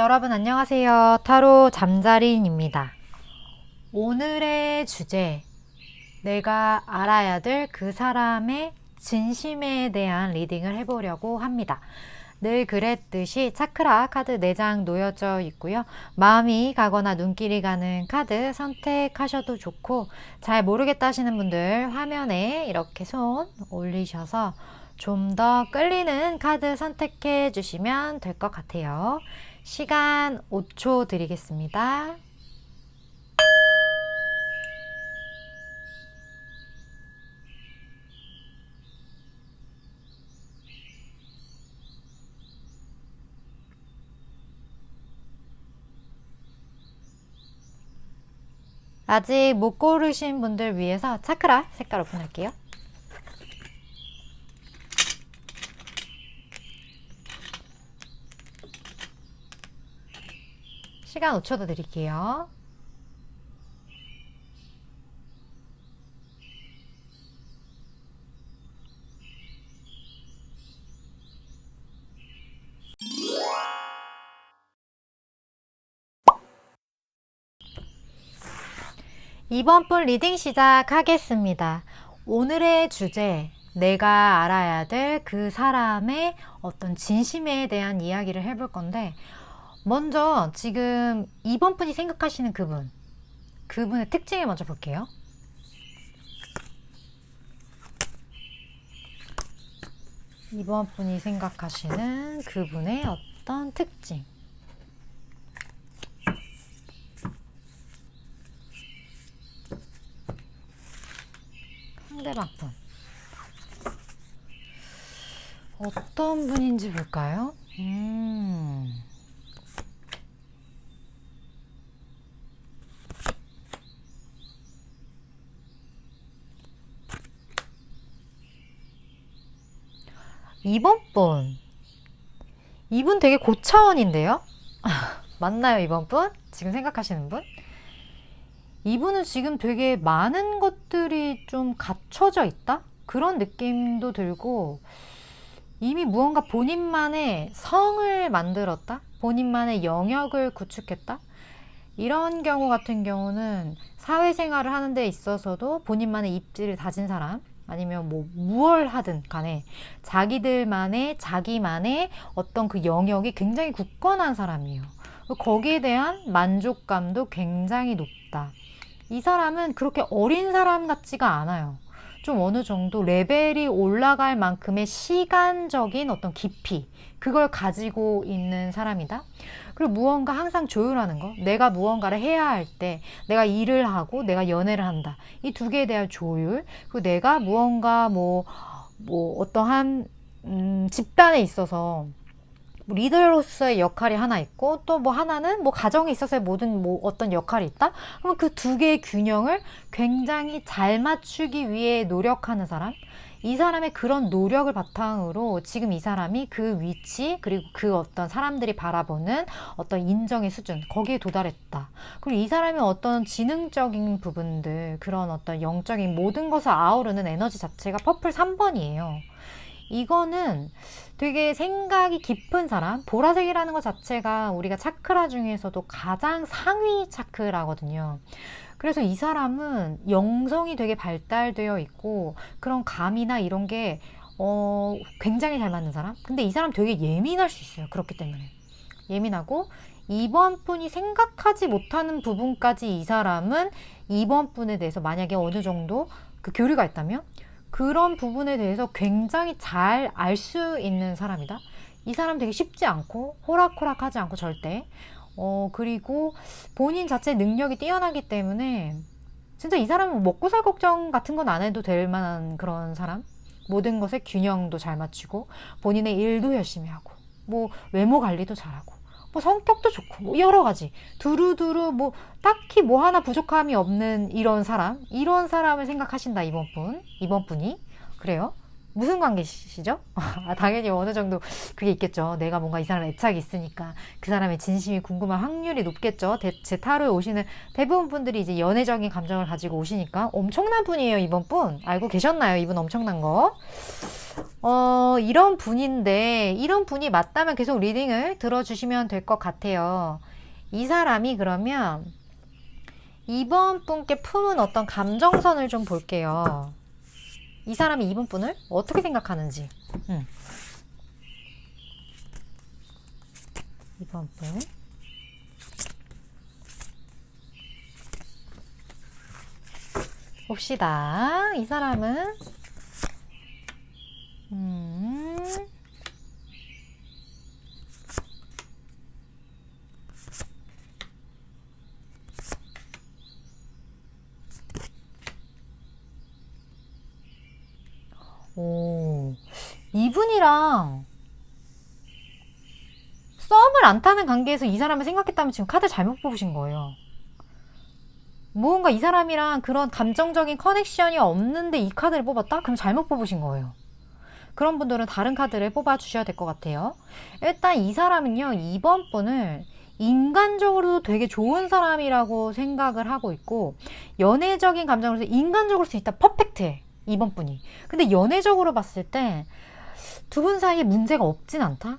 여러분 안녕하세요. 타로 잠자린입니다. 오늘의 주제, 내가 알아야 될 그 사람의 진심에 대한 리딩을 해보려고 합니다. 늘 그랬듯이 차크라 카드 4장 놓여져 있고요. 마음이 가거나 눈길이 가는 카드 선택하셔도 좋고, 잘 모르겠다 하시는 분들 화면에 이렇게 손 올리셔서 좀 더 끌리는 카드 선택해 주시면 될 것 같아요. 시간 5초 드리겠습니다. 아직 못 고르신 분들 위해서 차크라 색깔 오픈할게요. 시간 5초 더 드릴게요. 이번 분 리딩 시작하겠습니다. 오늘의 주제, 내가 알아야 될 그 사람의 어떤 진심에 대한 이야기를 해볼 건데, 먼저 지금 이번 분이 생각하시는 그분의 특징을 먼저 볼게요. 이번 분이 생각하시는 그분의 어떤 특징. 상대방 분. 어떤 분인지 볼까요? 이분 되게 고차원인데요? 맞나요, 이번 분? 지금 생각하시는 분? 이분은 지금 되게 많은 것들이 좀 갖춰져 있다? 그런 느낌도 들고, 이미 무언가 본인만의 성을 만들었다? 본인만의 영역을 구축했다? 이런 경우 같은 경우는 사회생활을 하는 데 있어서도 본인만의 입지를 다진 사람, 아니면 뭐 무얼 하든 간에 자기만의 어떤 그 영역이 굉장히 굳건한 사람이에요. 거기에 대한 만족감도 굉장히 높다. 이 사람은 그렇게 어린 사람 같지가 않아요. 좀 어느 정도 레벨이 올라갈 만큼의 시간적인 어떤 깊이, 그걸 가지고 있는 사람이다. 그리고 무언가 항상 조율하는 거, 내가 무언가를 해야 할 때, 내가 일을 하고 내가 연애를 한다, 이 두 개에 대한 조율, 그리고 내가 무언가 어떠한 집단에 있어서 리더로서의 역할이 하나 있고, 또 뭐 하나는 뭐 가정에 있어서의 모든 뭐 어떤 역할이 있다? 그럼 그 두 개의 균형을 굉장히 잘 맞추기 위해 노력하는 사람? 이 사람의 그런 노력을 바탕으로 지금 이 사람이 그 위치, 그리고 그 어떤 사람들이 바라보는 어떤 인정의 수준, 거기에 도달했다. 그리고 이 사람의 어떤 지능적인 부분들, 그런 어떤 영적인 모든 것을 아우르는 에너지 자체가 퍼플 3번이에요. 이거는 되게 생각이 깊은 사람, 보라색이라는 것 자체가 우리가 차크라 중에서도 가장 상위 차크라거든요. 그래서 이 사람은 영성이 되게 발달되어 있고, 그런 감이나 이런 게 굉장히 잘 맞는 사람. 근데 이 사람 되게 예민할 수 있어요. 그렇기 때문에 예민하고, 이번 분이 생각하지 못하는 부분까지 이 사람은 이번 분에 대해서 만약에 어느 정도 그 교류가 있다면 그런 부분에 대해서 굉장히 잘 알 수 있는 사람이다. 이 사람 되게 쉽지 않고 호락호락하지 않고 절대. 그리고 본인 자체 능력이 뛰어나기 때문에 진짜 이 사람은 먹고 살 걱정 같은 건 안 해도 될 만한 그런 사람. 모든 것의 균형도 잘 맞추고, 본인의 일도 열심히 하고, 뭐 외모 관리도 잘하고, 뭐 성격도 좋고, 뭐 여러 가지 두루두루 뭐 딱히 뭐 하나 부족함이 없는 이런 사람을 생각하신다, 이번 분이. 그래요? 무슨 관계시죠? 당연히 어느 정도 그게 있겠죠. 내가 뭔가 이 사람 애착이 있으니까 그 사람의 진심이 궁금한 확률이 높겠죠. 제 타로에 오시는 대부분 분들이 이제 연애적인 감정을 가지고 오시니까. 엄청난 분이에요, 이번 분. 알고 계셨나요? 이분 엄청난 거. 이런 분인데, 이런 분이 맞다면 계속 리딩을 들어주시면 될 것 같아요. 이 사람이 그러면 이번 분께 품은 어떤 감정선을 좀 볼게요. 이 사람이 이번 분을 어떻게 생각하는지. 이번 분. 봅시다. 이 사람은 이분이랑 썸을 안 타는 관계에서 이 사람을 생각했다면 지금 카드 잘못 뽑으신 거예요. 무언가 이 사람이랑 그런 감정적인 커넥션이 없는데 이 카드를 뽑았다? 그럼 잘못 뽑으신 거예요. 그런 분들은 다른 카드를 뽑아 주셔야 될 것 같아요. 일단 이 사람은요, 이번 분을 인간적으로도 되게 좋은 사람이라고 생각을 하고 있고, 연애적인 감정으로서 인간적으로 수 있다. 퍼펙트해. 이번 분이. 근데 연애적으로 봤을 때 두 분 사이에 문제가 없진 않다.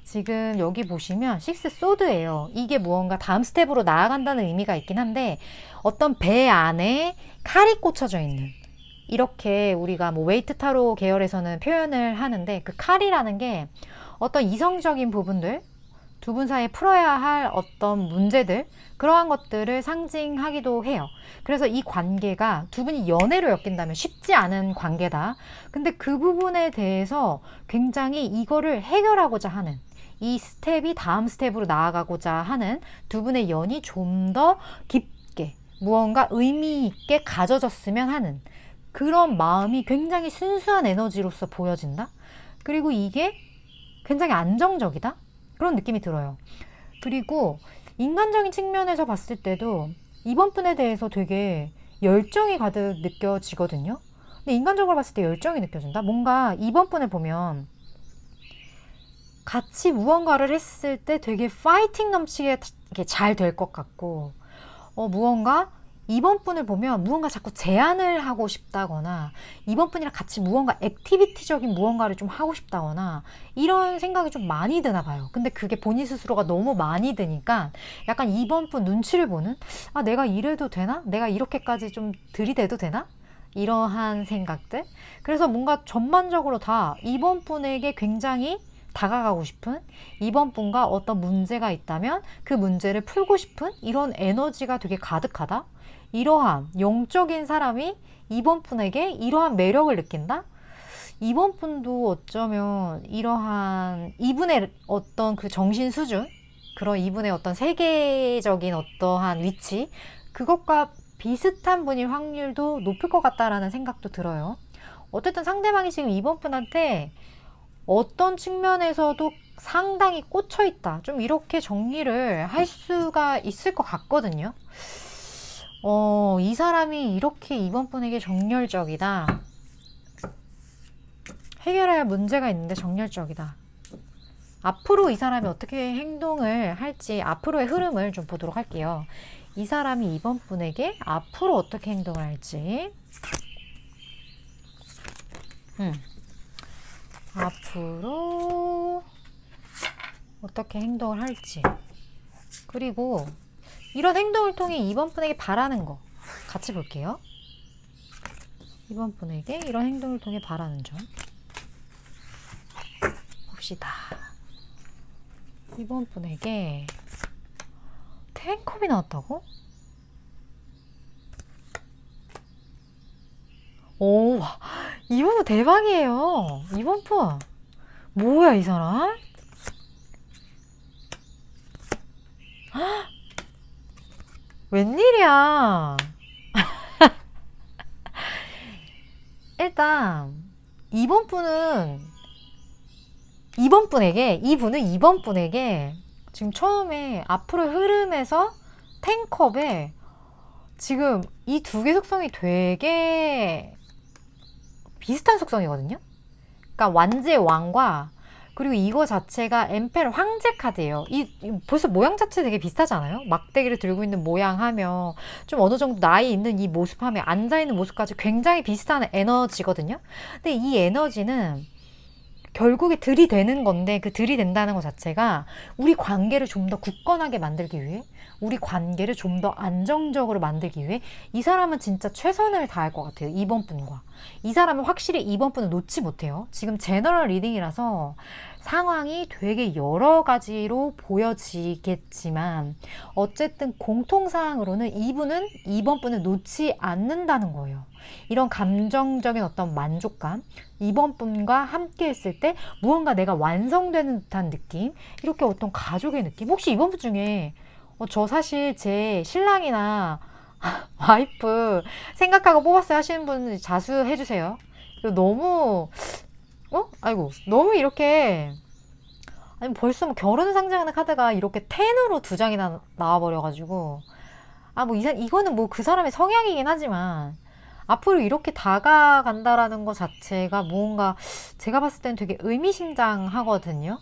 지금 여기 보시면 식스 소드예요. 이게 무언가 다음 스텝으로 나아간다는 의미가 있긴 한데, 어떤 배 안에 칼이 꽂혀져 있는, 이렇게 우리가 뭐 웨이트 타로 계열에서는 표현을 하는데, 그 칼이라는 게 어떤 이성적인 부분들, 두 분 사이에 풀어야 할 어떤 문제들, 그러한 것들을 상징하기도 해요. 그래서 이 관계가 두 분이 연애로 엮인다면 쉽지 않은 관계다. 근데 그 부분에 대해서 굉장히 이거를 해결하고자 하는, 이 스텝이 다음 스텝으로 나아가고자 하는 두 분의 연이 좀 더 깊게 무언가 의미 있게 가져졌으면 하는 그런 마음이 굉장히 순수한 에너지로서 보여진다. 그리고 이게 굉장히 안정적이다. 그런 느낌이 들어요. 그리고 인간적인 측면에서 봤을 때도 이번 분에 대해서 되게 열정이 가득 느껴지거든요. 근데 인간적으로 봤을 때 열정이 느껴진다. 뭔가 이번 분을 보면 같이 무언가를 했을 때 되게 파이팅 넘치게 잘 될 것 같고, 무언가 이번 분을 보면 무언가 자꾸 제안을 하고 싶다거나, 이번 분이랑 같이 무언가 액티비티적인 무언가를 좀 하고 싶다거나, 이런 생각이 좀 많이 드나 봐요. 근데 그게 본인 스스로가 너무 많이 드니까 약간 이번 분 눈치를 보는, 아, 내가 이래도 되나? 내가 이렇게까지 좀 들이대도 되나? 이러한 생각들. 그래서 뭔가 전반적으로 다 이번 분에게 굉장히 다가가고 싶은, 이번 분과 어떤 문제가 있다면 그 문제를 풀고 싶은 이런 에너지가 되게 가득하다. 이러한 영적인 사람이 이번 분에게 이러한 매력을 느낀다. 이번 분도 어쩌면 이러한 이분의 어떤 그 정신 수준, 그런 이분의 어떤 세계적인 어떠한 위치, 그것과 비슷한 분일 확률도 높을 것 같다라는 생각도 들어요. 어쨌든 상대방이 지금 이번 분한테 어떤 측면에서도 상당히 꽂혀 있다. 좀 이렇게 정리를 할 수가 있을 것 같거든요. 이 사람이 이렇게 이번 분에게 정열적이다. 해결해야 할 문제가 있는데 정열적이다. 앞으로 이 사람이 어떻게 행동을 할지, 앞으로의 흐름을 좀 보도록 할게요. 이 사람이 이번 분에게 앞으로 어떻게 행동을 할지. 앞으로 어떻게 행동을 할지. 그리고 이런 행동을 통해 이번 분에게 바라는 거 같이 볼게요. 이번 분에게 이런 행동을 통해 바라는 점 봅시다. 이번 분에게 텐컵이 나왔다고? 오, 이번 분 대박이에요. 이번 분 뭐야 이 사람? 웬일이야. 일단 이번 분에게 지금 처음에 앞으로 흐름에서 텐컵에 지금 이 두 개 속성이 되게 비슷한 속성이거든요. 그러니까 완지의 왕과 그리고 이거 자체가 엠페럴 황제 카드예요. 벌써 모양 자체 되게 비슷하지 않아요? 막대기를 들고 있는 모양 하면 좀 어느 정도 나이 있는 이 모습 하면 앉아있는 모습까지 굉장히 비슷한 에너지거든요. 근데 이 에너지는 결국에 들이대는 건데, 그 들이댄다는 것 자체가 우리 관계를 좀 더 굳건하게 만들기 위해, 우리 관계를 좀 더 안정적으로 만들기 위해 이 사람은 진짜 최선을 다할 것 같아요. 2번 분과. 이 사람은 확실히 2번 분을 놓지 못해요. 지금 제너럴 리딩이라서 상황이 되게 여러 가지로 보여지겠지만 어쨌든 공통사항으로는 이분은 2번 분을 놓지 않는다는 거예요. 이런 감정적인 어떤 만족감, 이번 분과 함께 했을 때 무언가 내가 완성되는 듯한 느낌, 이렇게 어떤 가족의 느낌. 혹시 이번 분 중에 저 사실 제 신랑이나 와이프 생각하고 뽑았어요 하시는 분 자수해 주세요. 너무 아이고, 너무 이렇게, 아니 벌써 뭐 결혼을 상징하는 카드가 이렇게 텐으로 두 장이나 나와버려가지고, 뭐 이거는 뭐 그 사람의 성향이긴 하지만 앞으로 이렇게 다가간다라는 것 자체가 무언가 제가 봤을 때는 되게 의미심장하거든요.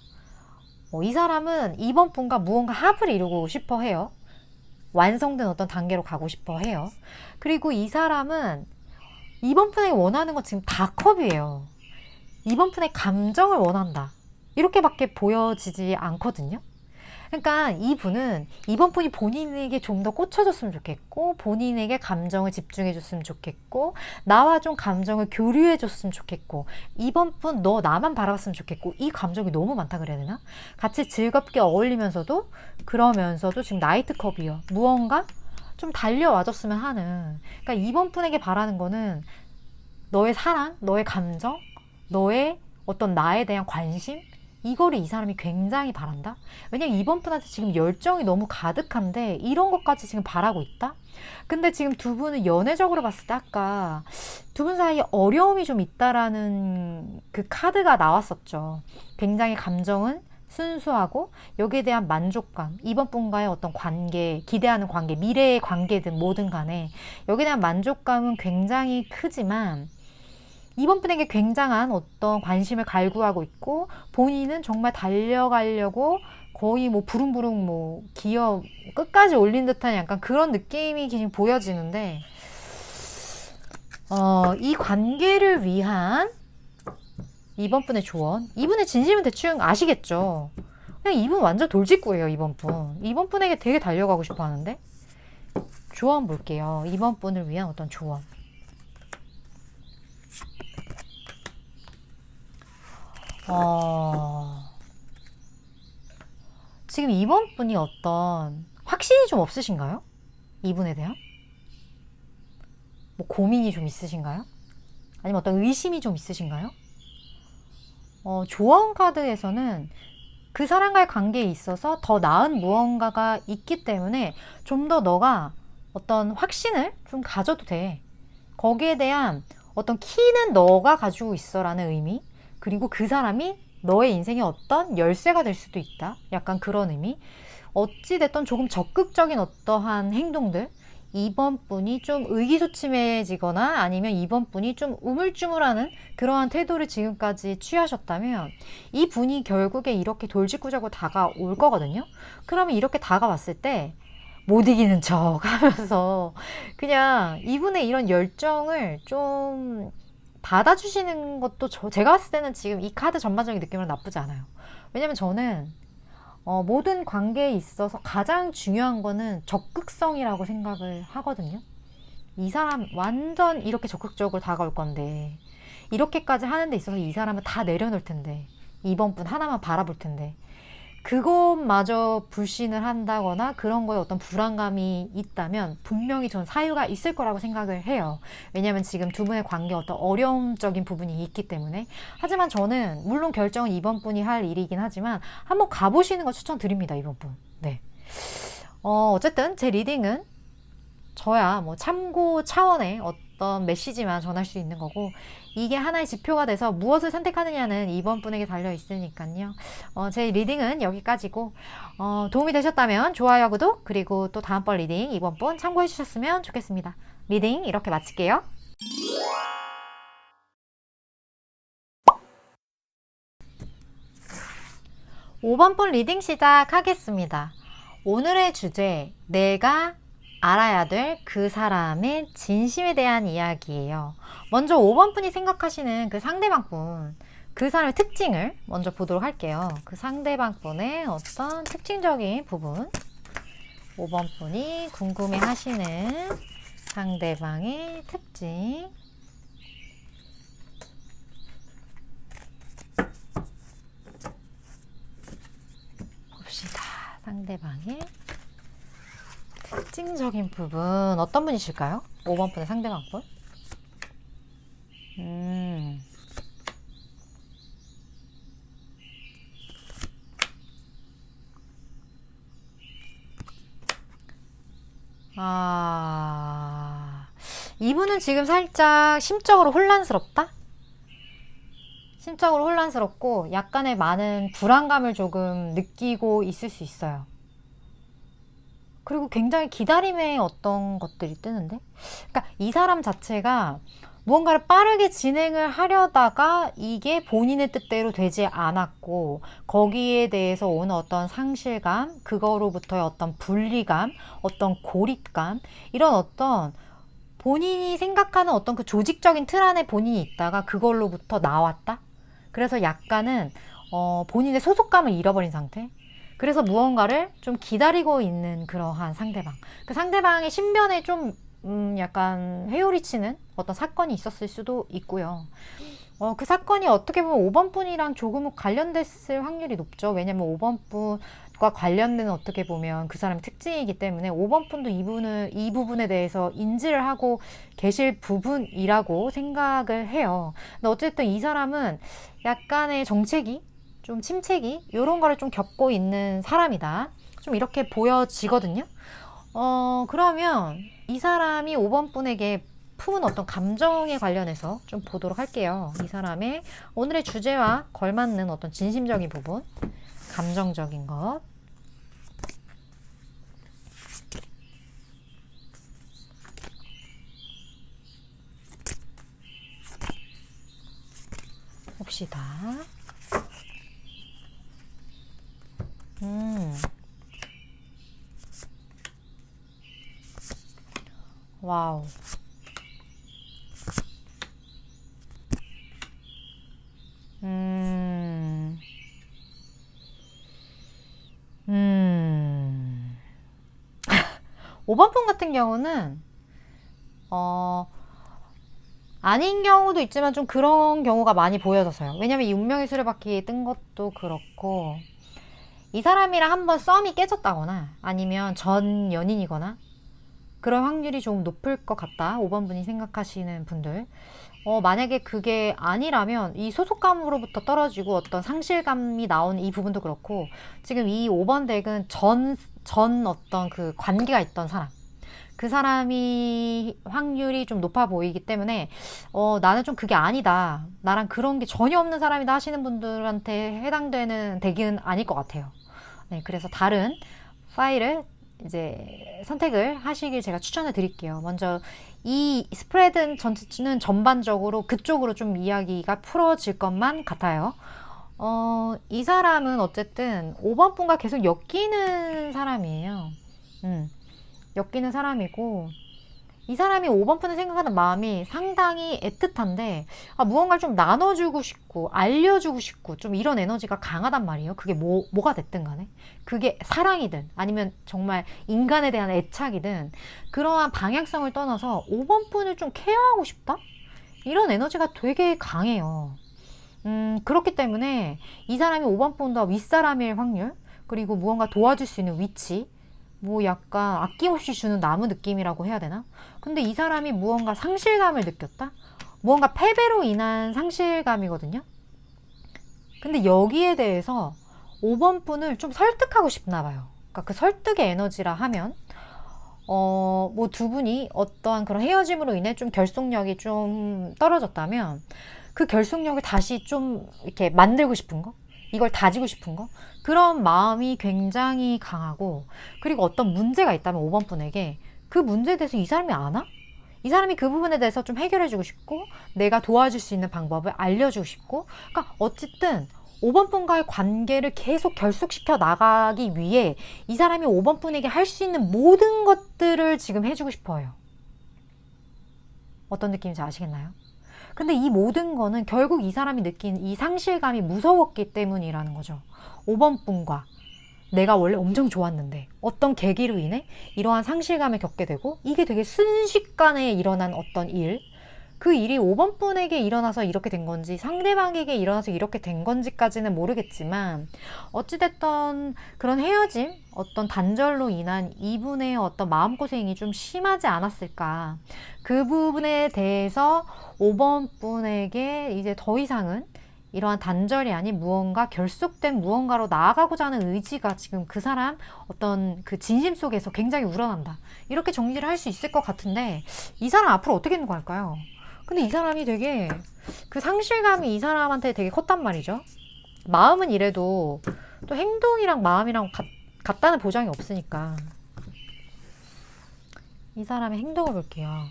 이 사람은 이번 분과 무언가 합을 이루고 싶어 해요. 완성된 어떤 단계로 가고 싶어 해요. 그리고 이 사람은 이번 분에게 원하는 건 지금 다 컵이에요. 이번 분의 감정을 원한다. 이렇게밖에 보여지지 않거든요. 그러니까 이분은 이번 분이 본인에게 좀 더 꽂혀줬으면 좋겠고, 본인에게 감정을 집중해줬으면 좋겠고, 나와 좀 감정을 교류해줬으면 좋겠고, 이번 분 너 나만 바라봤으면 좋겠고, 이 감정이 너무 많다 그래야 되나? 같이 즐겁게 어울리면서도, 그러면서도 지금 나이트컵이요. 무언가 좀 달려와줬으면 하는. 그러니까 이번 분에게 바라는 거는 너의 사랑, 너의 감정, 너의 어떤 나에 대한 관심, 이거를 이 사람이 굉장히 바란다. 왜냐면 이번 분한테 지금 열정이 너무 가득한데 이런 것까지 지금 바라고 있다. 근데 지금 두 분은 연애적으로 봤을 때 아까 두 분 사이에 어려움이 좀 있다라는 그 카드가 나왔었죠. 굉장히 감정은 순수하고 여기에 대한 만족감, 이번 분과의 어떤 관계, 기대하는 관계, 미래의 관계든 뭐든 간에 여기에 대한 만족감은 굉장히 크지만 이번 분에게 굉장한 어떤 관심을 갈구하고 있고, 본인은 정말 달려가려고 거의 뭐 부릉부릉 뭐 기어 끝까지 올린 듯한 약간 그런 느낌이 지금 보여지는데, 이 관계를 위한 이번 분의 조언, 이분의 진심은 대충 아시겠죠? 그냥 이분 완전 돌직구예요. 이번 분. 이번 분에게 되게 달려가고 싶어 하는데, 조언 볼게요. 이번 분을 위한 어떤 조언. 지금 이번 분이 어떤 확신이 좀 없으신가요? 이분에 대한? 뭐 고민이 좀 있으신가요? 아니면 어떤 의심이 좀 있으신가요? 조언 카드에서는 그 사람과의 관계에 있어서 더 나은 무언가가 있기 때문에 좀 더 너가 어떤 확신을 좀 가져도 돼. 거기에 대한 어떤 키는 너가 가지고 있어 라는 의미, 그리고 그 사람이 너의 인생의 어떤 열쇠가 될 수도 있다. 약간 그런 의미. 어찌됐든 조금 적극적인 어떠한 행동들, 이번 분이 좀 의기소침해지거나 아니면 이번 분이 좀 우물쭈물하는 그러한 태도를 지금까지 취하셨다면 이 분이 결국에 이렇게 돌직구적으로 다가올 거거든요. 그러면 이렇게 다가왔을 때 못 이기는 척 하면서 그냥 이분의 이런 열정을 좀 받아주시는 것도 제가 봤을 때는 지금 이 카드 전반적인 느낌은 나쁘지 않아요. 왜냐면 저는 모든 관계에 있어서 가장 중요한 거는 적극성이라고 생각을 하거든요. 이 사람 완전 이렇게 적극적으로 다가올 건데 이렇게까지 하는 데 있어서 이 사람은 다 내려놓을 텐데 이번 분 하나만 바라볼 텐데 그것마저 불신을 한다거나 그런 거에 어떤 불안감이 있다면 분명히 전 사유가 있을 거라고 생각을 해요. 왜냐하면 지금 두 분의 관계에 어떤 어려움적인 부분이 있기 때문에. 하지만 저는 물론 결정은 이번 분이 할 일이긴 하지만 한번 가보시는 거 추천드립니다. 이번 분. 네. 어쨌든 제 리딩은 저야 뭐 참고 차원의 어떤 메시지만 전할 수 있는 거고, 이게 하나의 지표가 돼서 무엇을 선택하느냐는 이번 분에게 달려 있으니까요. 제 리딩은 여기까지고, 도움이 되셨다면 좋아요, 구독, 그리고 또 다음번 리딩 이번 분 참고해 주셨으면 좋겠습니다. 리딩 이렇게 마칠게요. 5번 분 리딩 시작하겠습니다. 오늘의 주제, 내가 알아야 될 그 사람의 진심에 대한 이야기예요. 먼저 5번 분이 생각하시는 그 상대방 분, 그 사람의 특징을 먼저 보도록 할게요. 그 상대방 분의 어떤 특징적인 부분, 5번 분이 궁금해 하시는 상대방의 특징. 봅시다. 상대방의 특징적인 부분 어떤 분이실까요? 5번 분의 상대방 분. 이분은 지금 살짝 심적으로 혼란스럽다? 심적으로 혼란스럽고 약간의 많은 불안감을 조금 느끼고 있을 수 있어요. 그리고 굉장히 기다림의 어떤 것들이 뜨는데? 그러니까 이 사람 자체가 무언가를 빠르게 진행을 하려다가 이게 본인의 뜻대로 되지 않았고 거기에 대해서 오는 어떤 상실감, 그거로부터의 어떤 분리감, 어떤 고립감, 이런 어떤 본인이 생각하는 어떤 그 조직적인 틀 안에 본인이 있다가 그걸로부터 나왔다? 그래서 약간은 본인의 소속감을 잃어버린 상태? 그래서 무언가를 좀 기다리고 있는 그러한 상대방. 그 상대방의 신변에 좀 약간 회오리치는 어떤 사건이 있었을 수도 있고요. 그 사건이 어떻게 보면 5번 분이랑 조금 관련됐을 확률이 높죠. 왜냐면 5번 분과 관련된 어떻게 보면 그 사람의 특징이기 때문에 5번 분도 이 부분에 대해서 인지를 하고 계실 부분이라고 생각을 해요. 근데 어쨌든 이 사람은 약간의 정체기, 좀 침체기 이런 거를 좀 겪고 있는 사람이다. 좀 이렇게 보여지거든요. 그러면 이 사람이 5번 분에게 품은 어떤 감정에 관련해서 좀 보도록 할게요. 이 사람의 오늘의 주제와 걸맞는 어떤 진심적인 부분, 감정적인 것. 봅시다. 와우. 음. 5번 분 같은 경우는 아닌 경우도 있지만 좀 그런 경우가 많이 보여져서요. 왜냐면 이 운명의 수레바퀴 뜬 것도 그렇고 이 사람이랑 한번 썸이 깨졌다거나 아니면 전 연인이거나 그런 확률이 좀 높을 것 같다. 5번 분이 생각하시는 분들. 만약에 그게 아니라면 이 소속감으로부터 떨어지고 어떤 상실감이 나온 이 부분도 그렇고 지금 이 5번 덱은 전 어떤 그 관계가 있던 사람. 그 사람이 확률이 좀 높아 보이기 때문에 나는 좀 그게 아니다. 나랑 그런 게 전혀 없는 사람이다 하시는 분들한테 해당되는 덱은 아닐 것 같아요. 네, 그래서 다른 파일을 이제 선택을 하시길 제가 추천을 드릴게요. 먼저 이 스프레드는 전체는 전반적으로 그쪽으로 좀 이야기가 풀어질 것만 같아요. 이 사람은 어쨌든 5번 분과 계속 엮이는 사람이에요. 엮이는 사람이고 이 사람이 5번 분을 생각하는 마음이 상당히 애틋한데 무언가를 좀 나눠주고 싶고 알려주고 싶고 좀 이런 에너지가 강하단 말이에요. 그게 뭐가 됐든 간에 그게 사랑이든 아니면 정말 인간에 대한 애착이든 그러한 방향성을 떠나서 5번 분을 좀 케어하고 싶다? 이런 에너지가 되게 강해요. 그렇기 때문에 이 사람이 5번 분보다 윗사람일 확률 그리고 무언가 도와줄 수 있는 위치 뭐 약간 아낌없이 주는 나무 느낌이라고 해야 되나? 근데 이 사람이 무언가 상실감을 느꼈다? 무언가 패배로 인한 상실감이거든요? 근데 여기에 대해서 5번 분을 좀 설득하고 싶나 봐요. 그러니까 그 설득의 에너지라 하면 뭐 두 분이 어떠한 그런 헤어짐으로 인해 좀 결속력이 좀 떨어졌다면 그 결속력을 다시 좀 이렇게 만들고 싶은 거? 이걸 다지고 싶은 거? 그런 마음이 굉장히 강하고 그리고 어떤 문제가 있다면 5번 분에게 그 문제에 대해서 이 사람이 아나? 이 사람이 그 부분에 대해서 좀 해결해주고 싶고 내가 도와줄 수 있는 방법을 알려주고 싶고 그러니까 어쨌든 5번 분과의 관계를 계속 결속시켜 나가기 위해 이 사람이 5번 분에게 할 수 있는 모든 것들을 지금 해주고 싶어요. 어떤 느낌인지 아시겠나요? 근데 이 모든 거는 결국 이 사람이 느낀 이 상실감이 무서웠기 때문이라는 거죠. 5번 분과 내가 원래 엄청 좋았는데 어떤 계기로 인해 이러한 상실감을 겪게 되고, 이게 되게 순식간에 일어난 어떤 일, 그 일이 5번 분에게 일어나서 이렇게 된 건지 상대방에게 일어나서 이렇게 된 건지까지는 모르겠지만, 어찌됐던 그런 헤어짐, 어떤 단절로 인한 이분의 어떤 마음고생이 좀 심하지 않았을까. 그 부분에 대해서 5번 분에게 이제 더 이상은 이러한 단절이 아닌 무언가 결속된 무언가로 나아가고자 하는 의지가 지금 그 사람 어떤 그 진심 속에서 굉장히 우러난다. 이렇게 정리를 할 수 있을 것 같은데, 이 사람 앞으로 어떻게 행동할까요? 근데 이 사람이 되게 그 상실감이 이 사람한테 되게 컸단 말이죠. 마음은 이래도 또 행동이랑 마음이랑 같다는 보장이 없으니까. 이 사람의 행동을 볼게요.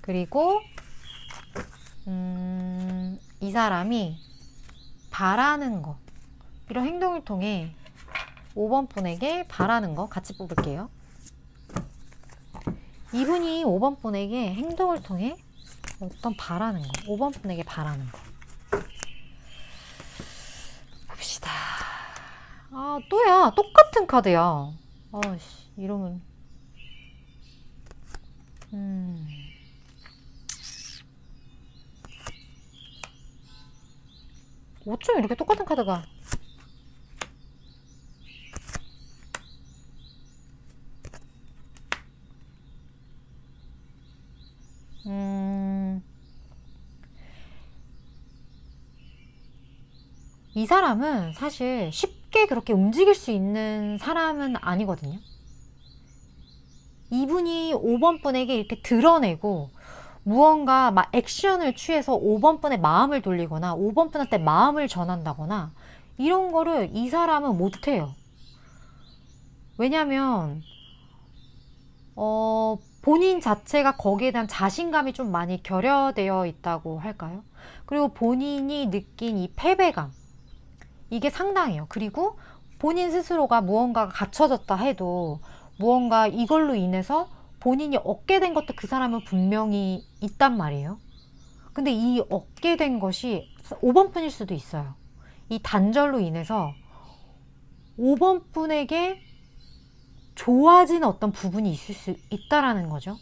그리고 이 사람이 바라는 거, 이런 행동을 통해 5번 분에게 바라는 거 같이 뽑을게요. 이분이 5번 분에게 행동을 통해 어떤 바라는 거, 5번 분에게 바라는 거 봅시다. 아, 또야. 똑같은 카드야. 아씨, 이러면 어쩜 이렇게 똑같은 카드가. 이 사람은 사실 쉽게 그렇게 움직일 수 있는 사람은 아니거든요. 이분이 5번 분에게 이렇게 드러내고 무언가 막 액션을 취해서 5번 분의 마음을 돌리거나 5번 분한테 마음을 전한다거나 이런 거를 이 사람은 못해요. 왜냐면 본인 자체가 거기에 대한 자신감이 좀 많이 결여되어 있다고 할까요? 그리고 본인이 느낀 이 패배감, 이게 상당해요. 그리고 본인 스스로가 무언가가 갖춰졌다 해도 무언가 이걸로 인해서 본인이 얻게 된 것도 그 사람은 분명히 있단 말이에요. 근데 이 얻게 된 것이 5번 분일 수도 있어요. 이 단절로 인해서 5번 분에게 좋아진 어떤 부분이 있을 수 있다라는 거죠.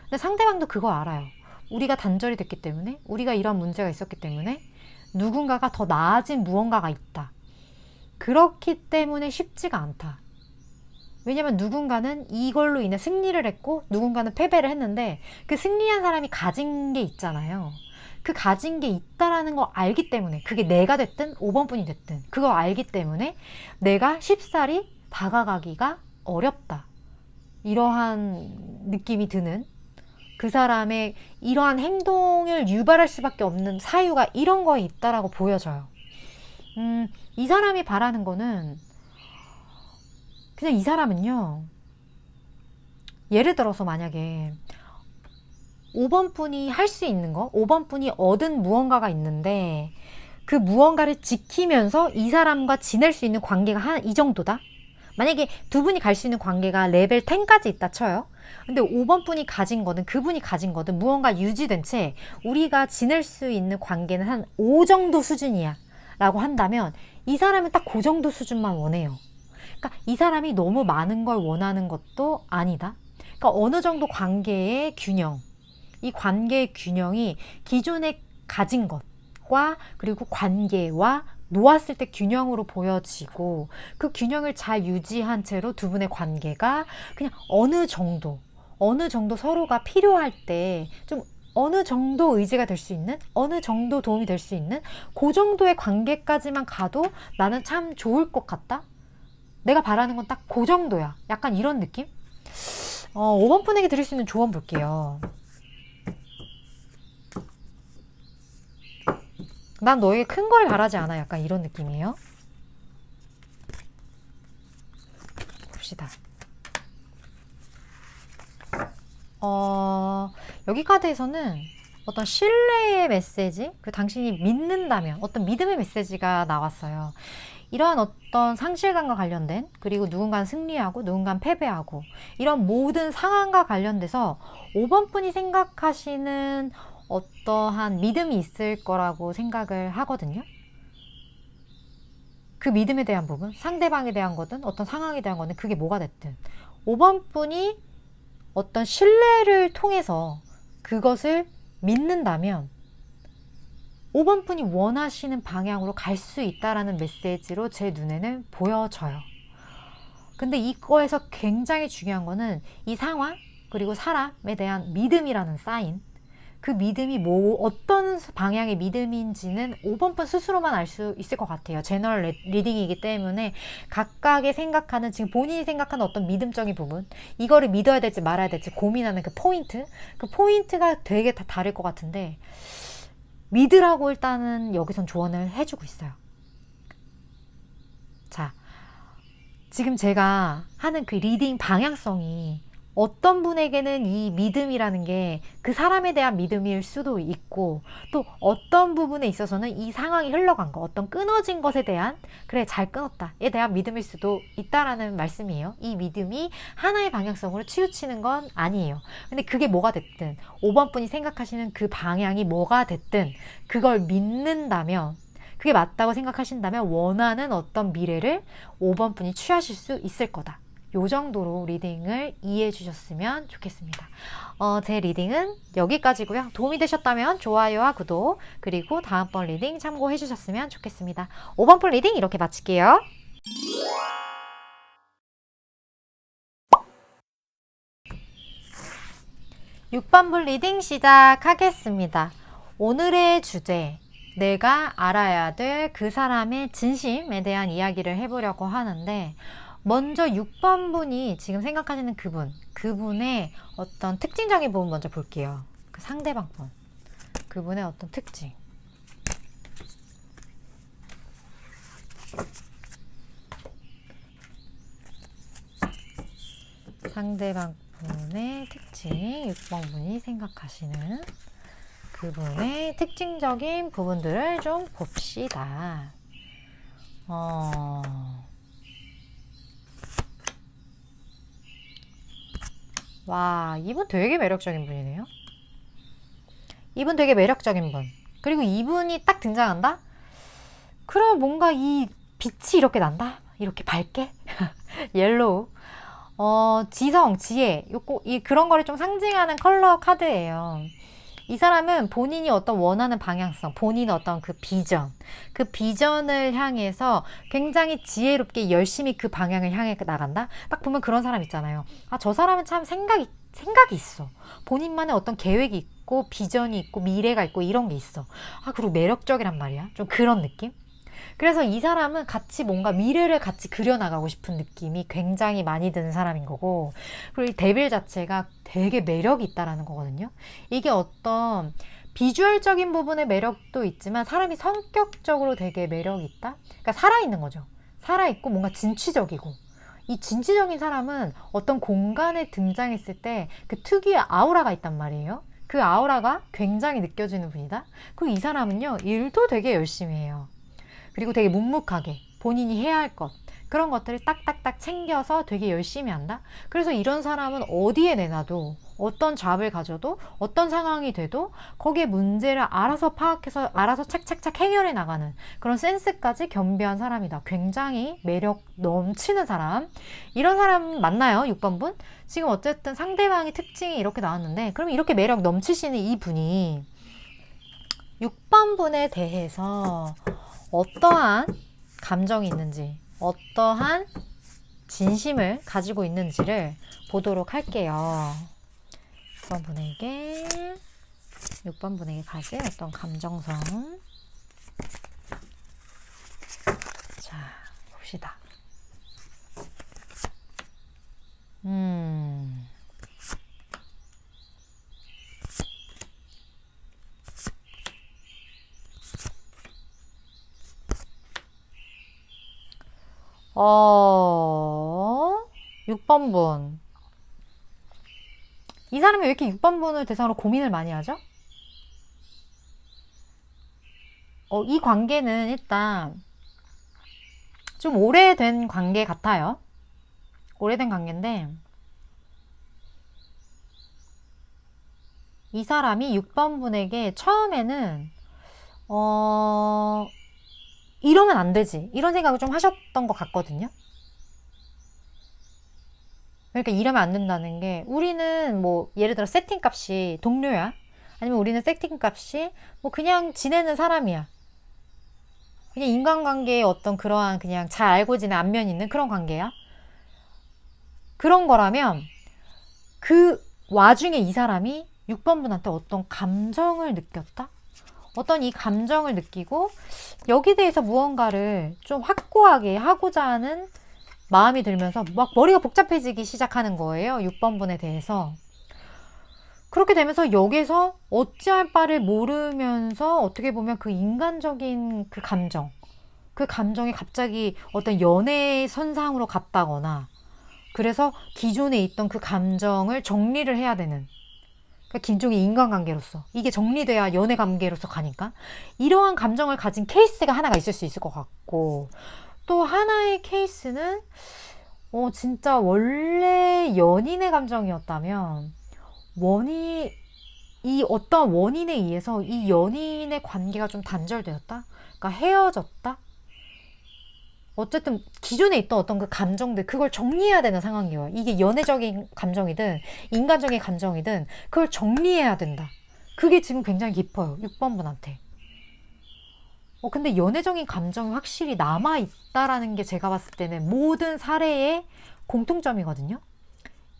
근데 상대방도 그거 알아요. 우리가 단절이 됐기 때문에, 우리가 이런 문제가 있었기 때문에 누군가가 더 나아진 무언가가 있다. 그렇기 때문에 쉽지가 않다. 왜냐면 누군가는 이걸로 인해 승리를 했고 누군가는 패배를 했는데, 그 승리한 사람이 가진 게 있잖아요. 그 가진 게 있다라는 거 알기 때문에, 그게 내가 됐든 5번 분이 됐든 그거 알기 때문에 내가 쉽사리 다가가기가 어렵다. 이러한 느낌이 드는, 그 사람의 이러한 행동을 유발할 수밖에 없는 사유가 이런 거에 있다라고 보여져요. 이 사람이 바라는 거는 그냥, 이 사람은요, 예를 들어서 만약에 5번 분이 할 수 있는 거, 5번 분이 얻은 무언가가 있는데 그 무언가를 지키면서 이 사람과 지낼 수 있는 관계가 한 이 정도다? 만약에 두 분이 갈 수 있는 관계가 레벨 10까지 있다 쳐요. 근데 5번 분이 가진 거든 그분이 가진 거든 무언가 유지된 채 우리가 지낼 수 있는 관계는 한 5 정도 수준이야 라고 한다면, 이 사람은 딱 그 정도 수준만 원해요. 그러니까 이 사람이 너무 많은 걸 원하는 것도 아니다. 그러니까 어느 정도 관계의 균형, 이 관계의 균형이 기존에 가진 것과 그리고 관계와 놓았을 때 균형으로 보여지고, 그 균형을 잘 유지한 채로 두 분의 관계가 그냥 어느 정도 서로가 필요할 때 좀 어느 정도 의지가 될 수 있는, 어느 정도 도움이 될 수 있는 그 정도의 관계까지만 가도 나는 참 좋을 것 같다. 내가 바라는 건 딱 그 정도야. 약간 이런 느낌? 5번 분에게 드릴 수 있는 조언 볼게요. 난 너에게 큰 걸 바라지 않아. 약간 이런 느낌이에요. 봅시다. 여기 카드에서는 어떤 신뢰의 메시지, 그 당신이 믿는다면 어떤 믿음의 메시지가 나왔어요. 이러한 어떤 상실감과 관련된, 그리고 누군가는 승리하고 누군가는 패배하고, 이런 모든 상황과 관련돼서 5번 분이 생각하시는 어떠한 믿음이 있을 거라고 생각을 하거든요. 그 믿음에 대한 부분, 상대방에 대한 거든 어떤 상황에 대한 거든 그게 뭐가 됐든 5번 분이 어떤 신뢰를 통해서 그것을 믿는다면 5번 분이 원하시는 방향으로 갈 수 있다라는 메시지로 제 눈에는 보여져요. 근데 이거에서 굉장히 중요한 거는 이 상황 그리고 사람에 대한 믿음이라는 사인, 그 믿음이 어떤 방향의 믿음인지는 5번 분 스스로만 알 수 있을 것 같아요. 제너럴 리딩이기 때문에 각각의 생각하는, 지금 본인이 생각하는 어떤 믿음적인 부분, 이거를 믿어야 될지 말아야 될지 고민하는 그 포인트가 되게 다 다를 것 같은데, 믿으라고 일단은 여기선 조언을 해주고 있어요. 자, 지금 제가 하는 그 리딩 방향성이 어떤 분에게는 이 믿음이라는 게 그 사람에 대한 믿음일 수도 있고, 또 어떤 부분에 있어서는 이 상황이 흘러간 거, 어떤 끊어진 것에 대한, 그래 잘 끊었다에 대한 믿음일 수도 있다라는 말씀이에요. 이 믿음이 하나의 방향성으로 치우치는 건 아니에요. 근데 그게 뭐가 됐든 5번 분이 생각하시는 그 방향이 뭐가 됐든 그걸 믿는다면, 그게 맞다고 생각하신다면 원하는 어떤 미래를 5번 분이 취하실 수 있을 거다. 요 정도로 리딩을 이해해 주셨으면 좋겠습니다. 제 리딩은 여기까지고요. 도움이 되셨다면 좋아요와 구독, 그리고 다음번 리딩 참고해 주셨으면 좋겠습니다. 5번 분 리딩 이렇게 마칠게요. (6번) 분 리딩 시작하겠습니다. 오늘의 주제, 내가 알아야 될 그 사람의 진심에 대한 이야기를 해보려고 하는데, 먼저 6번 분이 지금 생각하시는 그분의 어떤 특징적인 부분 먼저 볼게요. 그 상대방 분, 그분의 어떤 특징. 상대방 분의 특징, 6번 분이 생각하시는 그분의 특징적인 부분들을 좀 봅시다. 와, 이분 되게 매력적인 분이네요. 이분 되게 매력적인 분. 그리고 이분이 딱 등장한다? 그럼 뭔가 이 빛이 이렇게 난다? 이렇게 밝게? 옐로우. 지성, 지혜. 그런 거를 좀 상징하는 컬러 카드예요. 이 사람은 본인이 어떤 원하는 방향성, 본인의 어떤 그 비전을 향해서 굉장히 지혜롭게 열심히 그 방향을 향해 나간다? 딱 보면 그런 사람 있잖아요. 아, 저 사람은 참 생각이 있어. 본인만의 어떤 계획이 있고, 비전이 있고, 미래가 있고, 이런 게 있어. 아, 그리고 매력적이란 말이야. 좀 그런 느낌? 그래서 이 사람은 같이 뭔가 미래를 같이 그려나가고 싶은 느낌이 굉장히 많이 드는 사람인 거고, 그리고 이 데빌 자체가 되게 매력이 있다라는 거거든요. 이게 어떤 비주얼적인 부분의 매력도 있지만 사람이 성격적으로 되게 매력이 있다? 그러니까 살아있는 거죠. 살아있고 뭔가 진취적이고, 이 진취적인 사람은 어떤 공간에 등장했을 때 그 특유의 아우라가 있단 말이에요. 그 아우라가 굉장히 느껴지는 분이다. 그리고 이 사람은요, 일도 되게 열심히 해요. 그리고 되게 묵묵하게 본인이 해야 할 것, 그런 것들을 딱딱딱 챙겨서 되게 열심히 한다. 그래서 이런 사람은 어디에 내놔도, 어떤 잡을 가져도, 어떤 상황이 돼도 거기에 문제를 알아서 파악해서 알아서 착착착 해결해 나가는 그런 센스까지 겸비한 사람이다. 굉장히 매력 넘치는 사람. 이런 사람 맞나요? 6번 분? 지금 어쨌든 상대방의 특징이 이렇게 나왔는데, 그럼 이렇게 매력 넘치시는 이 분이 6번 분에 대해서 어떠한 감정이 있는지, 어떠한 진심을 가지고 있는지를 보도록 할게요. 6번 분에게, 6번 분에게 가질 어떤 감정성. 자, 봅시다. 어, 6번 분. 이 사람이 왜 이렇게 6번 분을 대상으로 고민을 많이 하죠? 이 관계는 일단 좀 오래된 관계 같아요. 오래된 관계인데 이 사람이 6번 분에게 처음에는 이러면 안 되지 이런 생각을 좀 하셨던 것 같거든요. 그러니까 이러면 안 된다는 게 우리는 뭐 예를 들어 세팅값이 동료야. 아니면 우리는 세팅값이 뭐 그냥 지내는 사람이야. 그냥 인간관계의 어떤 그러한 그냥 잘 알고 지낸 안면 있는 그런 관계야. 그런 거라면 그 와중에 이 사람이 6번 분한테 어떤 감정을 느꼈다? 어떤 이 감정을 느끼고 여기 대해서 무언가를 좀 확고하게 하고자 하는 마음이 들면서 막 머리가 복잡해지기 시작하는 거예요. 6번 분에 대해서. 그렇게 되면서 여기서 어찌할 바를 모르면서 어떻게 보면 그 인간적인 그 감정이 갑자기 어떤 연애의 선상으로 갔다거나 그래서 기존에 있던 그 감정을 정리를 해야 되는 그러니까 기존의 인간관계로서 이게 정리돼야 연애관계로서 가니까 이러한 감정을 가진 케이스가 하나가 있을 수 있을 것 같고 또 하나의 케이스는 진짜 원래 연인의 감정이었다면 이 어떤 원인에 의해서 이 연인의 관계가 좀 단절되었다? 그러니까 헤어졌다? 어쨌든 기존에 있던 어떤 그 감정들 그걸 정리해야 되는 상황이에요. 이게 연애적인 감정이든 인간적인 감정이든 그걸 정리해야 된다. 그게 지금 굉장히 깊어요. 6번 분한테. 근데 연애적인 감정이 확실히 남아있다라는 게 제가 봤을 때는 모든 사례의 공통점이거든요.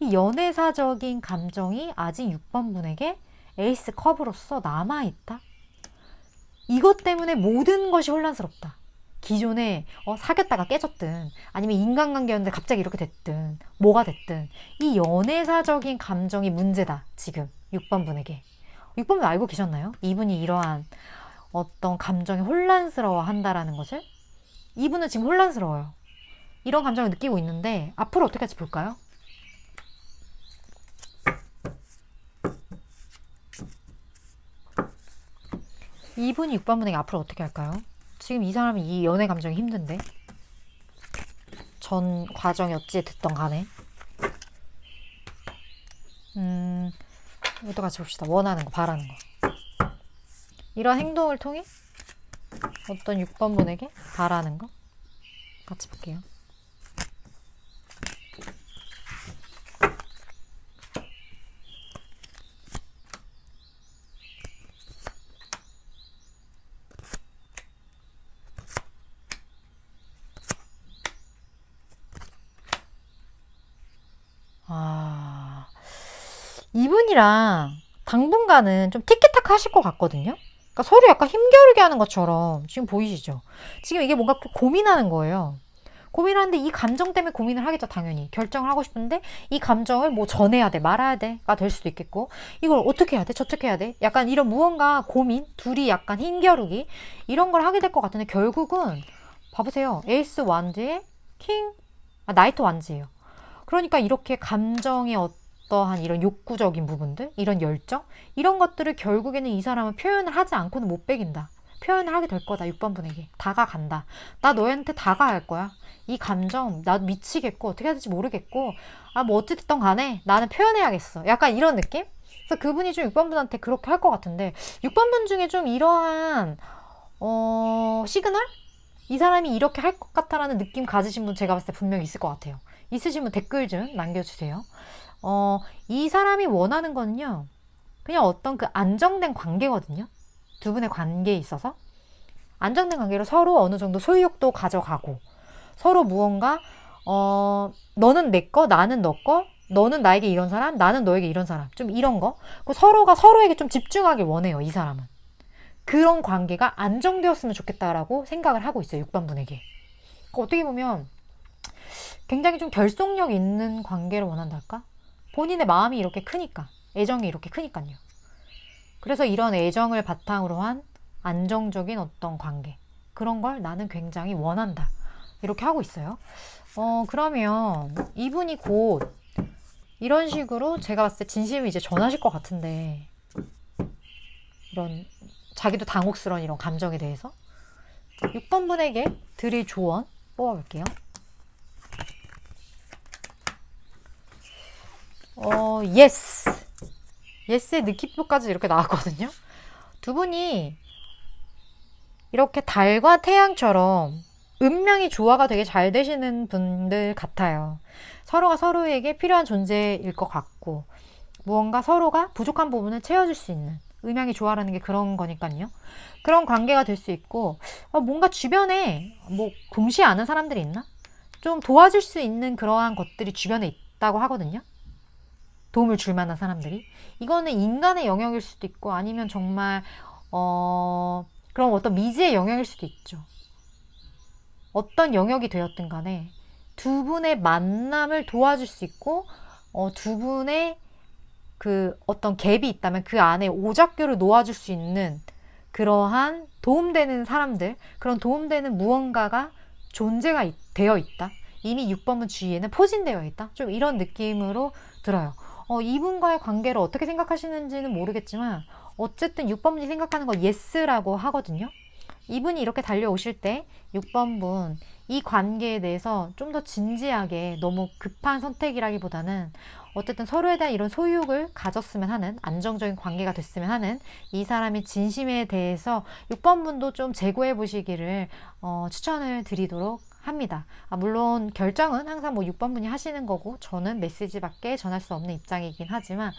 이 연애사적인 감정이 아직 6번 분에게 에이스 컵으로서 남아있다. 이것 때문에 모든 것이 혼란스럽다. 기존에 사귀었다가 깨졌든 아니면 인간관계였는데 갑자기 이렇게 됐든 뭐가 됐든 이 연애사적인 감정이 문제다. 지금 6번 분에게. 6번 분 알고 계셨나요? 이분이 이러한 어떤 감정이 혼란스러워 한다라는 것을 이분은 지금 혼란스러워요. 이런 감정을 느끼고 있는데 앞으로 어떻게 할지 볼까요? 이분이 6번 분에게 앞으로 어떻게 할까요? 지금 이 사람이 이 연애 감정이 힘든데 전 과정이 어찌 됐던 간에 이것도 같이 봅시다. 원하는 거, 바라는 거. 이런 행동을 통해 어떤 6번 분에게 바라는 거 같이 볼게요. 이분이랑 당분간은 좀 티키타카 하실 것 같거든요. 그러니까 서로 약간 힘겨루게 하는 것처럼 지금 보이시죠? 지금 이게 뭔가 고민하는 거예요. 고민하는데 이 감정 때문에 고민을 하겠죠, 당연히. 결정을 하고 싶은데 이 감정을 뭐 전해야 돼, 말아야 돼가 될 수도 있겠고 이걸 어떻게 해야 돼, 저떻게 해야 돼? 약간 이런 무언가 고민, 둘이 약간 힘겨루기 이런 걸 하게 될 것 같은데 결국은 봐보세요. 에이스 완즈의 나이트 완즈예요. 그러니까 이렇게 감정의 어떠한 이런 욕구적인 부분들, 이런 열정, 이런 것들을 결국에는 이 사람은 표현을 하지 않고는 못 빼긴다. 표현을 하게 될 거다. 6번 분에게. 다가간다. 나 너한테 다가갈 거야. 이 감정, 나 미치겠고, 어떻게 해야 될지 모르겠고, 뭐 어찌됐든 간에 나는 표현해야겠어. 약간 이런 느낌? 그래서 그분이 좀 6번 분한테 그렇게 할 것 같은데, 6번 분 중에 좀 이러한, 시그널? 이 사람이 이렇게 할 것 같다라는 느낌 가지신 분 제가 봤을 때 분명히 있을 것 같아요. 있으시면 댓글 좀 남겨주세요. 이 사람이 원하는 거는요, 그냥 어떤 그 안정된 관계거든요. 두 분의 관계에 있어서. 안정된 관계로 서로 어느 정도 소유욕도 가져가고, 서로 무언가, 너는 내 거, 나는 너 거, 너는 나에게 이런 사람, 나는 너에게 이런 사람. 좀 이런 거. 서로가 서로에게 좀 집중하길 원해요, 이 사람은. 그런 관계가 안정되었으면 좋겠다라고 생각을 하고 있어요, 6번 분에게. 어떻게 보면 굉장히 좀 결속력 있는 관계를 원한달까? 본인의 마음이 이렇게 크니까, 애정이 이렇게 크니까요. 그래서 이런 애정을 바탕으로 한 안정적인 어떤 관계, 그런 걸 나는 굉장히 원한다. 이렇게 하고 있어요. 그러면 이분이 곧 이런 식으로 제가 봤을 때 진심을 이제 전하실 것 같은데, 이런 자기도 당혹스러운 이런 감정에 대해서 6번 분에게 드릴 조언 뽑아볼게요. 예스. 예스의 느낌표까지 이렇게 나왔거든요. 두 분이 이렇게 달과 태양처럼 음량이 조화가 되게 잘 되시는 분들 같아요. 서로가 서로에게 필요한 존재일 것 같고, 무언가 서로가 부족한 부분을 채워줄 수 있는 음양이 조화라는 게 그런 거니까요. 그런 관계가 될 수 있고, 뭔가 주변에 뭐 동시에 아는 사람들이 있나? 좀 도와줄 수 있는 그러한 것들이 주변에 있다고 하거든요. 도움을 줄 만한 사람들이. 이거는 인간의 영역일 수도 있고, 아니면 정말 그럼 어떤 미지의 영역일 수도 있죠. 어떤 영역이 되었든 간에 두 분의 만남을 도와줄 수 있고, 두 분의 그 어떤 갭이 있다면 그 안에 오작교를 놓아줄 수 있는 그러한 도움되는 사람들, 그런 도움되는 무언가가 존재가 되어 있다. 이미 6번문 주위에는 포진되어 있다. 좀 이런 느낌으로 들어요. 이분과의 관계를 어떻게 생각하시는지는 모르겠지만 어쨌든 6번분이 생각하는 건 예스라고 하거든요. 이분이 이렇게 달려오실 때 6번분 이 관계에 대해서 좀 더 진지하게, 너무 급한 선택이라기보다는 어쨌든 서로에 대한 이런 소유욕을 가졌으면 하는, 안정적인 관계가 됐으면 하는 이 사람의 진심에 대해서 6번분도 좀 재고해 보시기를 추천을 드리도록 합니다. 물론 결정은 항상 뭐 6번분이 하시는 거고 저는 메시지밖에 전할 수 없는 입장이긴 하지만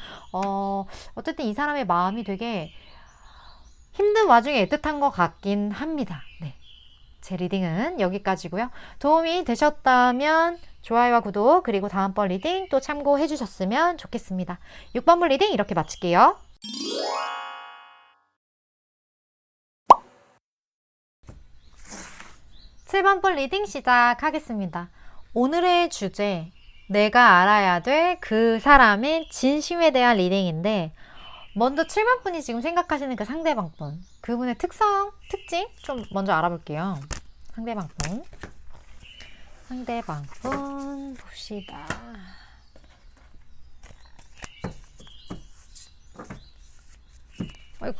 어쨌든 이 사람의 마음이 되게 힘든 와중에 애틋한 것 같긴 합니다. 네. 제 리딩은 여기까지고요. 도움이 되셨다면 좋아요와 구독, 그리고 다음번 리딩 또 참고해 주셨으면 좋겠습니다. 6번분 리딩 이렇게 마칠게요. (7번분) 리딩 시작하겠습니다. 오늘의 주제, 내가 알아야 될 그 사람의 진심에 대한 리딩인데, 먼저 7번분이 지금 생각하시는 그 상대방분, 그분의 특성, 특징 좀 먼저 알아볼게요. 상대방분 봅시다. 아이고.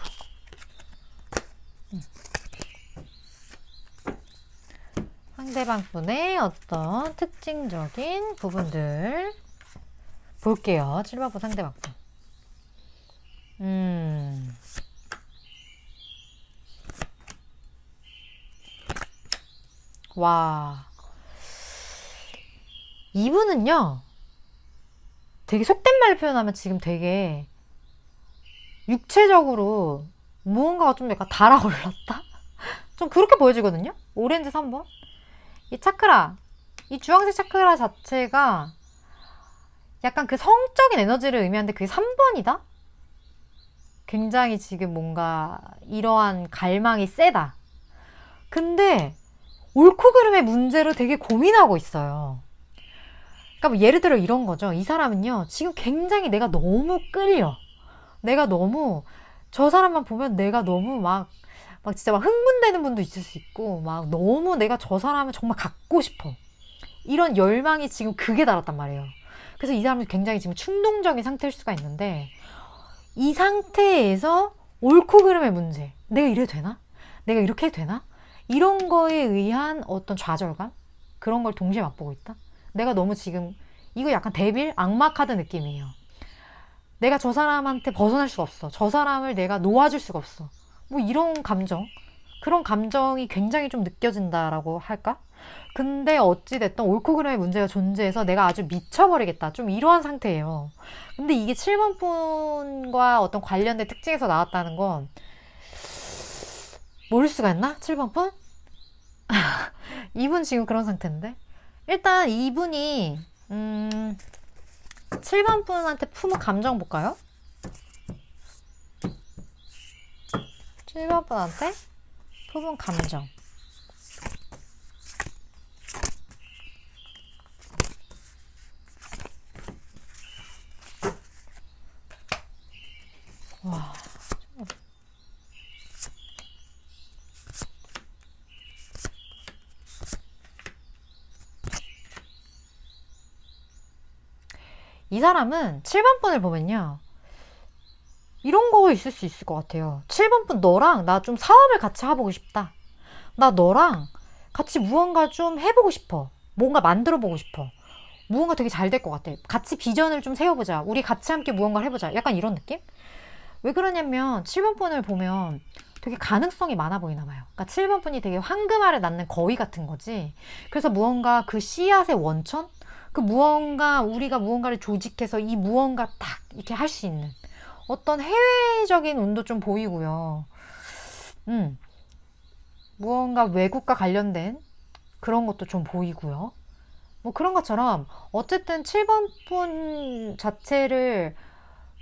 상대방분의 어떤 특징적인 부분들 볼게요. 7번분 상대방분. 와. 이분은요, 되게 속된 말로 표현하면 지금 되게 육체적으로 무언가가 좀 약간 달아올랐다? 좀 그렇게 보여지거든요? 오렌지 3번. 이 차크라, 이 주황색 차크라 자체가 약간 그 성적인 에너지를 의미하는데 그게 3번이다? 굉장히 지금 뭔가 이러한 갈망이 세다. 근데 옳고 그름의 문제로 되게 고민하고 있어요. 그러니까 뭐 예를 들어 이런 거죠. 이 사람은요, 지금 굉장히 내가 너무 끌려. 내가 너무, 저 사람만 보면 내가 너무 막 진짜 막 흥분되는 분도 있을 수 있고, 막 너무 내가 저 사람을 정말 갖고 싶어. 이런 열망이 지금 극에 달았단 말이에요. 그래서 이 사람은 굉장히 지금 충동적인 상태일 수가 있는데, 이 상태에서 옳고 그름의 문제, 내가 이래도 되나? 내가 이렇게 해도 되나? 이런 거에 의한 어떤 좌절감? 그런 걸 동시에 맛보고 있다? 내가 너무 지금, 이거 약간 데빌? 악마 카드 느낌이에요. 내가 저 사람한테 벗어날 수가 없어. 저 사람을 내가 놓아줄 수가 없어. 뭐 이런 감정, 그런 감정이 굉장히 좀 느껴진다라고 할까? 근데 어찌됐든 옳고 그름의 문제가 존재해서 내가 아주 미쳐버리겠다, 좀 이러한 상태예요. 근데 이게 7번 분과 어떤 관련된 특징에서 나왔다는 건 모를 수가 있나? 7번 분? 이분 지금 그런 상태인데, 일단 이분이 7번 분한테 품은 감정 볼까요? 7번 분한테 품은 감정. 와. 이 사람은 7번 분을 보면요, 이런 거 있을 수 있을 것 같아요. 7번 분, 너랑 나 좀 사업을 같이 해보고 싶다. 나 너랑 같이 무언가 좀 해보고 싶어. 뭔가 만들어 보고 싶어. 무언가 되게 잘 될 것 같아. 같이 비전을 좀 세워보자. 우리 같이 함께 무언가를 해보자. 약간 이런 느낌? 왜 그러냐면 7번 분을 보면 되게 가능성이 많아 보이나 봐요. 그러니까 7번 분이 되게 황금알을 낳는 거위 같은 거지. 그래서 무언가 그 씨앗의 원천? 그 무언가 우리가 무언가를 조직해서 이 무언가 딱 이렇게 할 수 있는 어떤 해외적인 운도 좀 보이고요. 무언가 외국과 관련된 그런 것도 좀 보이고요. 뭐 그런 것처럼 어쨌든 7번 분 자체를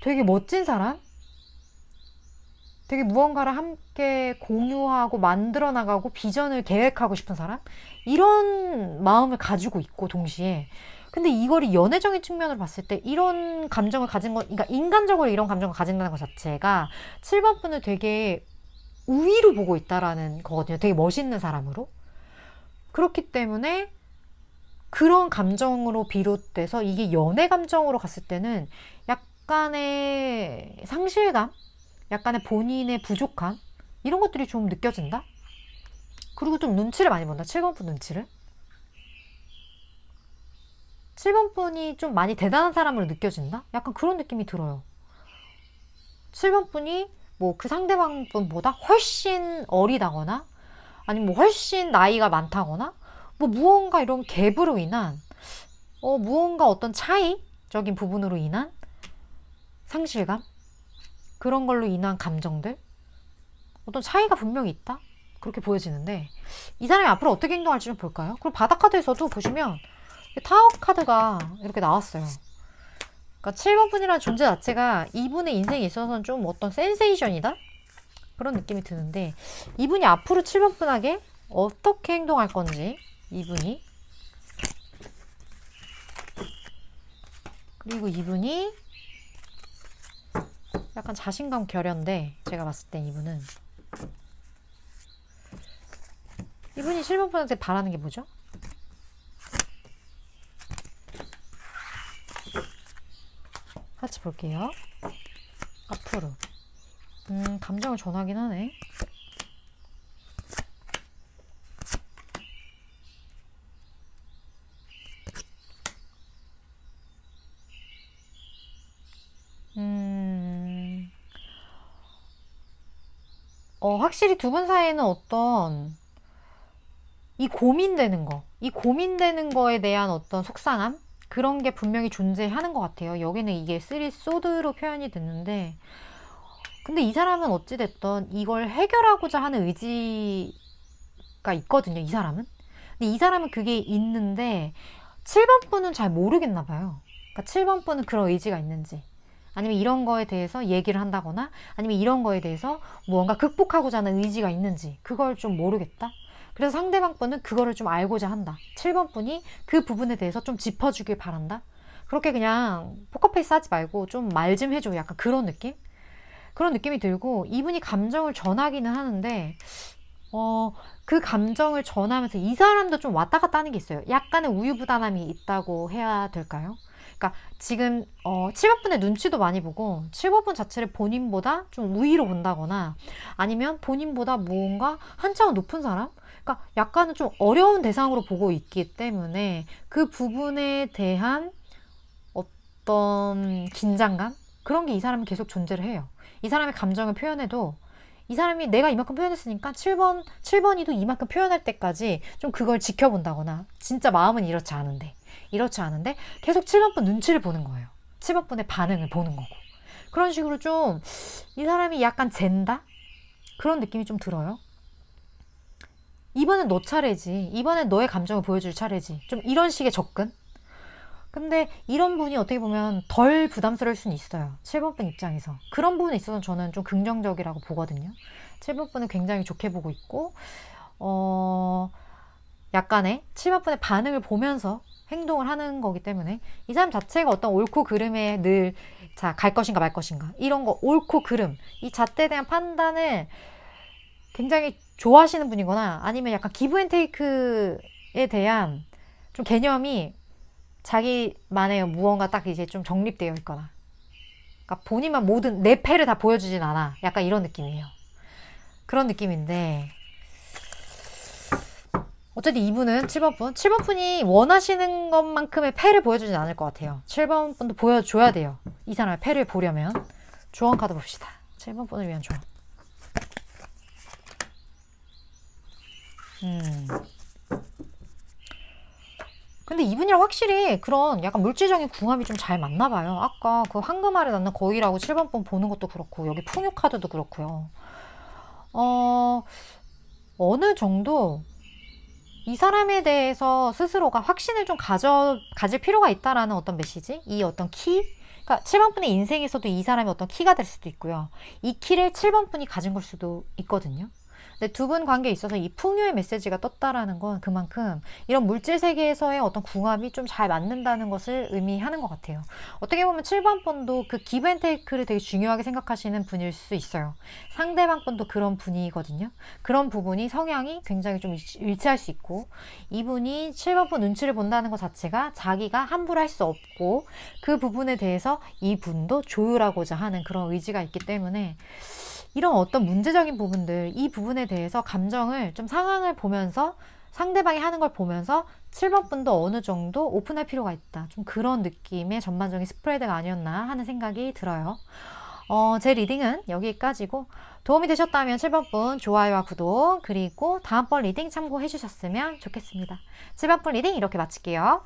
되게 멋진 사람? 되게 무언가를 함께 공유하고 만들어 나가고 비전을 계획하고 싶은 사람? 이런 마음을 가지고 있고 동시에 근데 이거를 연애적인 측면으로 봤을 때 이런 감정을 가진 것, 그러니까 인간적으로 이런 감정을 가진다는 것 자체가 7번 분을 되게 우위로 보고 있다라는 거거든요. 되게 멋있는 사람으로. 그렇기 때문에 그런 감정으로 비롯돼서 이게 연애 감정으로 갔을 때는 약간의 상실감? 약간의 본인의 부족함? 이런 것들이 좀 느껴진다? 그리고 좀 눈치를 많이 본다. 7번 분 눈치를. 7번 분이 좀 많이 대단한 사람으로 느껴진다? 약간 그런 느낌이 들어요. 7번 분이 뭐 그 상대방 분보다 훨씬 어리다거나 아니면 뭐 훨씬 나이가 많다거나 뭐 무언가 이런 갭으로 인한 무언가 어떤 차이적인 부분으로 인한 상실감? 그런 걸로 인한 감정들? 어떤 차이가 분명히 있다? 그렇게 보여지는데 이 사람이 앞으로 어떻게 행동할지 좀 볼까요? 그리고 바닥 카드에서도 보시면 타워 카드가 이렇게 나왔어요. 그러니까 7번 분이라는 존재 자체가 이분의 인생에 있어서는 좀 어떤 센세이션이다? 그런 느낌이 드는데 이분이 앞으로 7번 분에게 어떻게 행동할 건지 이분이 그리고 이분이 약간 자신감 결연데 제가 봤을 땐 이분이 7번 분한테 바라는 게 뭐죠? 같이 볼게요. 앞으로 감정을 전하긴 하네. 확실히 두 분 사이에는 어떤 이 고민되는 거에 대한 어떤 속상함? 그런 게 분명히 존재하는 것 같아요. 여기는 이게 쓰리 소드로 표현이 됐는데, 근데 이 사람은 어찌됐든 이걸 해결하고자 하는 의지가 있거든요, 이 사람은. 근데 이 사람은 그게 있는데, 7번 분은 잘 모르겠나 봐요. 그러니까 7번 분은 그런 의지가 있는지. 아니면 이런 거에 대해서 얘기를 한다거나 아니면 이런 거에 대해서 무언가 극복하고자 하는 의지가 있는지 그걸 좀 모르겠다. 그래서 상대방 분은 그거를 좀 알고자 한다. 7번 분이 그 부분에 대해서 좀 짚어주길 바란다. 그렇게 그냥 포커페이스 하지 말고 좀 말 좀 해줘. 약간 그런 느낌? 그런 느낌이 들고 이분이 감정을 전하기는 하는데 그 감정을 전하면서 이 사람도 좀 왔다 갔다 하는 게 있어요. 약간의 우유부단함이 있다고 해야 될까요? 그러니까 지금 7번 분의 눈치도 많이 보고 7번 분 자체를 본인보다 좀 우위로 본다거나 아니면 본인보다 무언가 한 차원 높은 사람? 그러니까 약간은 좀 어려운 대상으로 보고 있기 때문에 그 부분에 대한 어떤 긴장감? 그런 게 이 사람은 계속 존재를 해요. 이 사람의 감정을 표현해도 이 사람이 내가 이만큼 표현했으니까 7번이도 이만큼 표현할 때까지 좀 그걸 지켜본다거나 진짜 마음은 이렇지 않은데 계속 7번 분 눈치를 보는 거예요. 7번 분의 반응을 보는 거고. 그런 식으로 좀 이 사람이 약간 잰다? 그런 느낌이 좀 들어요. 이번엔 너 차례지. 이번엔 너의 감정을 보여줄 차례지. 좀 이런 식의 접근? 근데 이런 분이 어떻게 보면 덜 부담스러울 수는 있어요. 7번 분 입장에서. 그런 부분에 있어서 저는 좀 긍정적이라고 보거든요. 7번 분은 굉장히 좋게 보고 있고, 약간의 7번 분의 반응을 보면서 행동을 하는 거기 때문에 이 사람 자체가 어떤 옳고 그름에 늘, 자, 갈 것인가 말 것인가. 이런 거, 옳고 그름. 이 잣대에 대한 판단을 굉장히 좋아하시는 분이거나 아니면 약간 기브 앤 테이크에 대한 좀 개념이 자기만의 무언가 딱 이제 좀 정립되어 있거나 그러니까 본인만 모든 내 패를 다 보여주진 않아. 약간 이런 느낌이에요. 그런 느낌인데 어쨌든 이분은 7번 분. 7번 분이 원하시는 것만큼의 패를 보여주진 않을 것 같아요. 7번 분도 보여줘야 돼요. 이 사람의 패를 보려면. 조언 카드 봅시다. 7번 분을 위한 조언. 근데 이분이랑 확실히 그런 약간 물질적인 궁합이 좀 잘 맞나 봐요. 아까 그 황금알에 낳는 거위라고 7번 분 보는 것도 그렇고 여기 풍요 카드도 그렇고요. 어느 정도 이 사람에 대해서 스스로가 확신을 좀 가질 필요가 있다라는 어떤 메시지? 이 어떤 키? 그러니까 7번 분의 인생에서도 이 사람이 어떤 키가 될 수도 있고요. 이 키를 7번 분이 가진 걸 수도 있거든요. 근데 두 분 관계에 있어서 이 풍요의 메시지가 떴다라는 건 그만큼 이런 물질 세계에서의 어떤 궁합이 좀 잘 맞는다는 것을 의미하는 것 같아요. 어떻게 보면 7번 분도 그 기브앤테이크를 되게 중요하게 생각하시는 분일 수 있어요. 상대방 분도 그런 분이거든요. 그런 부분이 성향이 굉장히 좀 일치할 수 있고 이분이 7번 분 눈치를 본다는 것 자체가 자기가 함부로 할 수 없고 그 부분에 대해서 이분도 조율하고자 하는 그런 의지가 있기 때문에 이런 어떤 문제적인 부분들, 이 부분에 대해서 감정을 좀 상황을 보면서 상대방이 하는 걸 보면서 7번 분도 어느 정도 오픈할 필요가 있다. 좀 그런 느낌의 전반적인 스프레드가 아니었나 하는 생각이 들어요. 제 리딩은 여기까지고 도움이 되셨다면 7번 분 좋아요와 구독 그리고 다음번 리딩 참고해 주셨으면 좋겠습니다. 7번 분 리딩 이렇게 마칠게요.